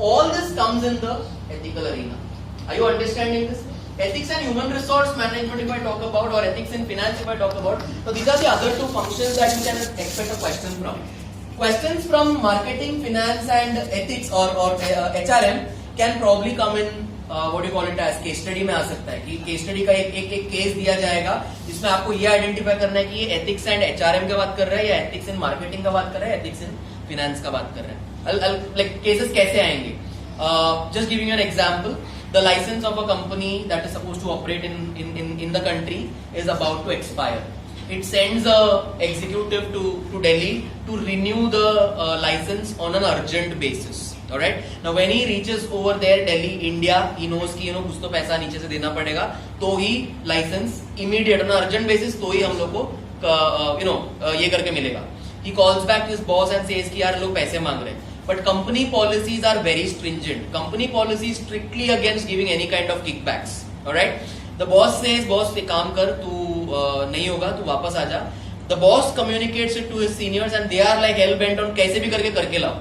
all this comes in the ethical arena. Are you understanding this? Ethics and human resource management if I talk about, or ethics in finance if I talk about, so these are the other two functions that you can expect a question from. Questions from marketing, finance and ethics or HRM can probably come in what do you call it as case study में आ सकता है कि case study का एक case दिया जाएगा जिसमें आपको ये आइडेंटिफाई करना है कि ये ethics and HRM का बात कर रहा है या ethics in marketing का बात कर रहा है, ethics in finance का बात कर रहा है. Like cases कैसे आएंगे? Just giving you an example. The license of a company that is supposed to operate in the country is about to expire. It sends a executive to Delhi to renew the license on an urgent basis. Alright. Now when he reaches over there, Delhi, India, he knows कि कुछ तो पैसा नीचे से देना पड़ेगा, तो ही license immediate on urgent basis तो ही हम लोग को ये करके मिलेगा. He calls back his boss and says कि यार लोग पैसे मांग रहे हैं. But company policies are very stringent. Company policy is strictly against giving any kind of kickbacks. Alright. The boss says, boss एक काम कर, तू नहीं होगा, तू वापस आ जा. The boss communicates it to his seniors and they are like hell bent on कैसे भी करके लाओ.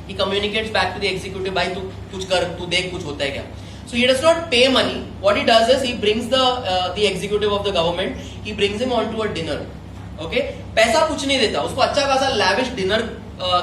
He communicates back to the executive, भाई तू कुछ कर, तू देख कुछ होता है क्या. So he does not pay money. What he does is he brings the executive of the government. He brings him onto a dinner. Okay, पैसा कुछ नहीं देता, उसको अच्छा खासा lavish dinner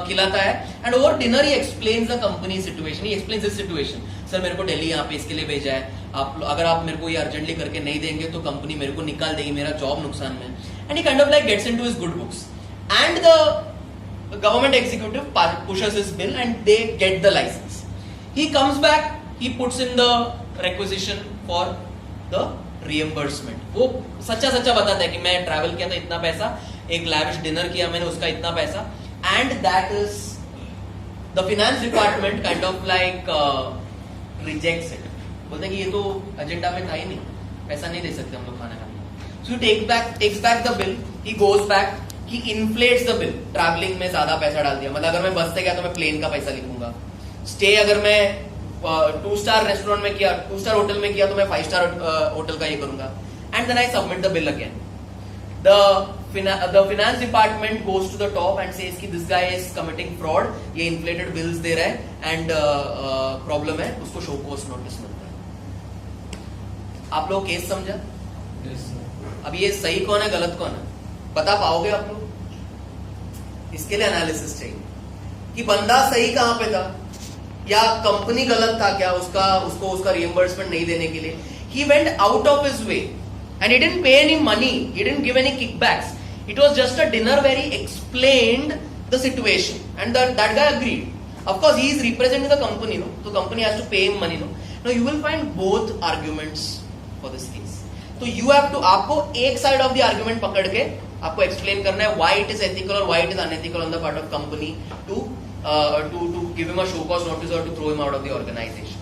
खिलाता है. And over dinner he explains the company situation. He explains his situation. Sir मेरे को दिल्ली यहाँ पे इसके लिए भेजा है. अगर आप मेरे को ये अर्जेंटली करके नहीं देंगे तो कंपनी मेरे को निकाल देगी, मेरा जॉब नुकसान में. And he kind of like gets into his good books. And the government executive pushes his bill and they get the license. He comes back, he puts in the requisition for the reimbursement. वो सच्चा बताता है कि मैं travel किया था इतना पैसा, एक lavish dinner किया मैंने उसका इतना पैसा, and that is the finance department kind of like rejects it. बोलते हैं कि ये तो एजेंडा में था ही नहीं, पैसा नहीं दे सकते हम लोग खाना खाने. So he takes back the bill, he goes back, he inflates the bill. Travelling में ज्यादा पैसा डाल दिया, मतलब अगर मैं बस से गया तो मैं प्लेन का पैसा लिखूंगा. स्टे अगर मैं 2-star रेस्टोरेंट में किया, 2-star होटल में किया तो मैं 5-star होटल का ये करूंगा. And then I submit the bill again. The finance department goes to the top and says कि this guy is committing fraud, ये inflated bills दे रहा है and problem है, उसको show cause notice मिलता है. आप लोग केस समझा? अब ये सही कौन है गलत कौन है बता पाओगे आप लोग? इसके लिए एनालिसिस चाहिए कि बंदा सही कहां पे था या कंपनी गलत था क्या उसको उसका रिएम्बर्समेंट नहीं देने के लिए. He went out of his way and he didn't pay any money, he didn't give any kickbacks. It was just a dinner where he explained the situation and that guy agreed. Of course he is representing the company, no? So company has to pay him money, no? Now you will find both arguments for this case. So you have to, आपको एक side of the argument पकड़ के आपको explain करना है why it is ethical or why it is unethical on the part of company to give him a show cause notice or to throw him out of the organization.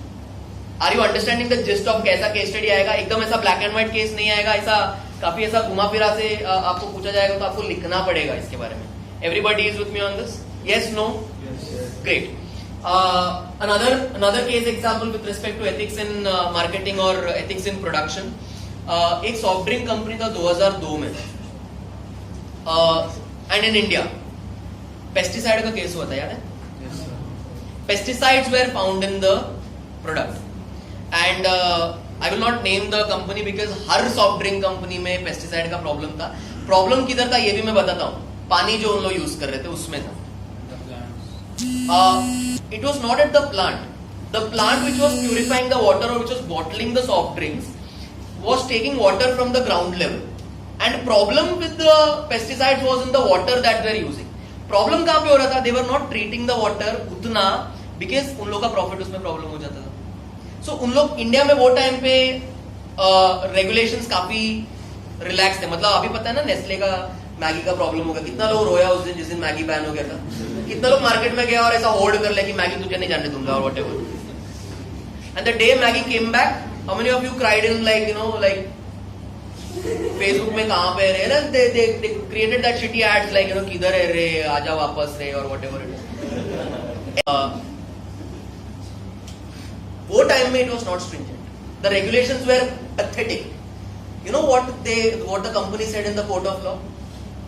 Are you understanding the gist of कैसा case study आएगा? एकदम ऐसा black and white case नहीं आएगा, ऐसा काफी ऐसा घुमा फिरा से आपको पूछा जाएगा तो आपको लिखना पड़ेगा इसके बारे में. Everybody is with me on this? Yes, no? Yes. Great. Another case example with respect to ethics in marketing or ethics in production. एक सॉफ्ट ड्रिंक कंपनी था 2002 में एंड इन इंडिया पेस्टिसाइड का केस हुआ था, याद है? Pesticides were found in the product and I will not name the company because her soft drink company में pesticide का प्रॉब्लम था. प्रॉब्लम किधर था ये भी मैं बताता हूँ. पानी जो उन लोग यूज कर रहे थे उसमें था. It was not at the plant which was purifying the water और which was bottling the soft drinks was taking water from the ground level and problem with the pesticides was in the water that they are using. Problem कहाँ पे हो रहा था? They were not treating the water उतना because उन लोग का profit उसमें problem हो जाता था. So उन लोग इंडिया में वो टाइम पे regulations काफी relaxed थे. मतलब अभी पता है ना नेस्ले का मैगी का प्रॉब्लम होगा, कितना लोग रोया उस दिन जिस दिन मैगी बैन हो गया था. कितना लोग मार्केट में गया और ऐसा होल्ड कर ले कि मैगी तुझे नहीं जाने दूंगा और whatever. And the day Maggie came back, how many of you cried in like Facebook में कहाँ पे रहे? They created that shitty ads like किधर है रे, आजा वापस रे or whatever it is. वो टाइम में it was not stringent. The regulations were pathetic. You know what the company said in the court of law?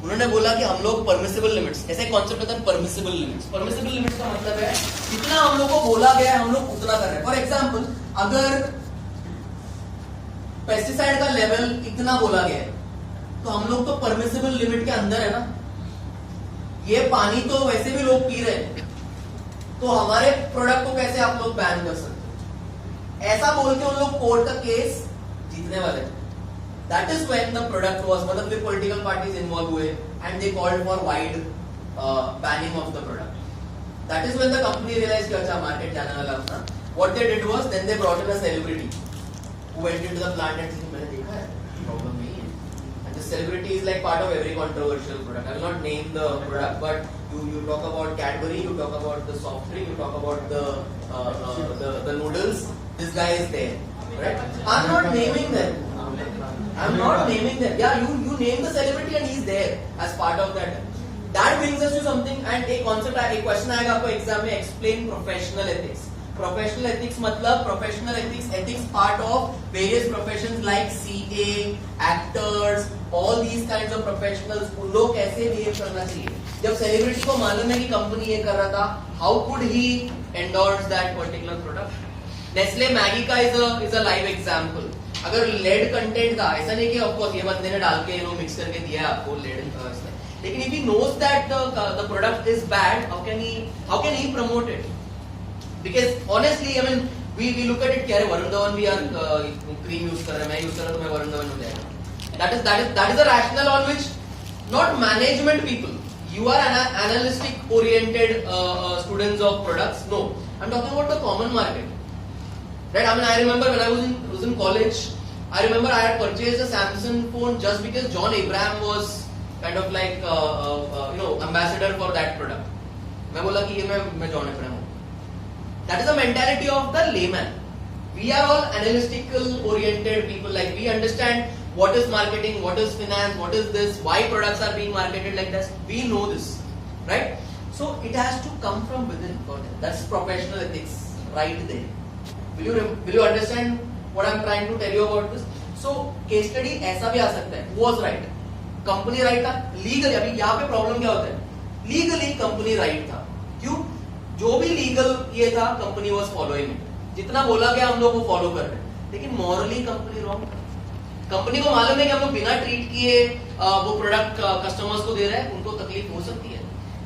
उन्होंने बोला कि हम लोग परमिसिबल लिमिट्स, ऐसे कॉन्सेप्ट होता है परमिसिबल लिमिट्स। परमिसिबल लिमिट्स का मतलब है जितना हम लोग को बोला गया है हम लोग उतना कर रहे हैं। फॉर एग्जाम्पल अगर पेस्टिसाइड का लेवल इतना बोला गया है तो हम लोग तो परमिसिबल लिमिट के अंदर है ना। ये पानी तो वैसे भी लोग पी रहे हैं, तो हमारे प्रोडक्ट को कैसे आप लोग बैन कर सकते हो? ऐसा बोल के उन लोग कोर्ट का केस जीतने वाले थे। That is when the product was, मतलब the political parties involved हुए and they called for wide banning of the product. That is when the company realized कि अच्छा market जाने वाला अपना. What they did was then they brought in a celebrity who went into the plant and said मैंने देखा है, problem नहीं है. And the celebrity is like part of every controversial product. I will not name the product, but you talk about Cadbury, you talk about the soft drink, you talk about the noodles. This guy is there, right? I'm not naming them. I'm not naming them. Yeah, you name the celebrity and he's there as part of that. That brings us to something and a concept, a question आएगा आपको exam में, explain professional ethics. Professional ethics मतलब professional ethics part of various professions like CA, actors, all these kinds of professionals. उन लोग कैसे behave करना चाहिए? जब celebrity को मालूम है कि कंपनी ये कर रहा था, how could he endorse that particular product? Nestle Maggi का is a live example. अगर लेड कंटेंट था, ऐसा नहीं कि ऑफ कोर्स ये बंदे ने डाल के मिक्स करके दिया है आपको लेड, लेकिन if he knows that the product is bad, how can he promote it? Because honestly, I mean, we look at it कि अरे वरुण धवन भी यार क्रीम यूज कर रहे हैं, मैं यूज कर रहा हूं तो मैं वरुण धवन हो जाएगा. That is a rationale on which not management people, you are analytic oriented students of products. No, I'm talking about the common market. Right? I mean, I remember when I was in college, I remember I had purchased a Samsung phone just because John Abraham was kind of like ambassador for that product. मैं बोला कि ये मैं John Abraham हूँ. That is the mentality of the layman. We are all analytical oriented people. Like we understand what is marketing, what is finance, what is this, why products are being marketed like this. We know this, right? So it has to come from within. That's professional ethics right there. Will you understand what I'm trying to tell you about this? So case study ऐसा भी आ सकता है. Who was right? Company right था. Legally अभी यहाँ पे problem क्या होता है? Legally company right था. क्यों? जो भी legal ये था company was following it. जितना बोला गया हम लोग वो follow कर रहे हैं. लेकिन morally company wrong. कंपनी को मालूम है कि हम लोग बिना ट्रीट किए वो प्रोडक्ट कस्टमर्स को दे रहे हैं, उनको तकलीफ हो सकती है.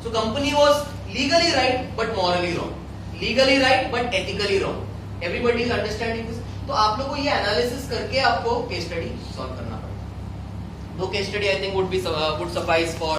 So company was legally right but morally wrong. Legally right but ethically wrong. Everybody is understanding this. तो आप लोग को ये एनालिसिस करके आपको केस स्टडी सॉल्व करना पड़ेगा. दो case study I think would suffice for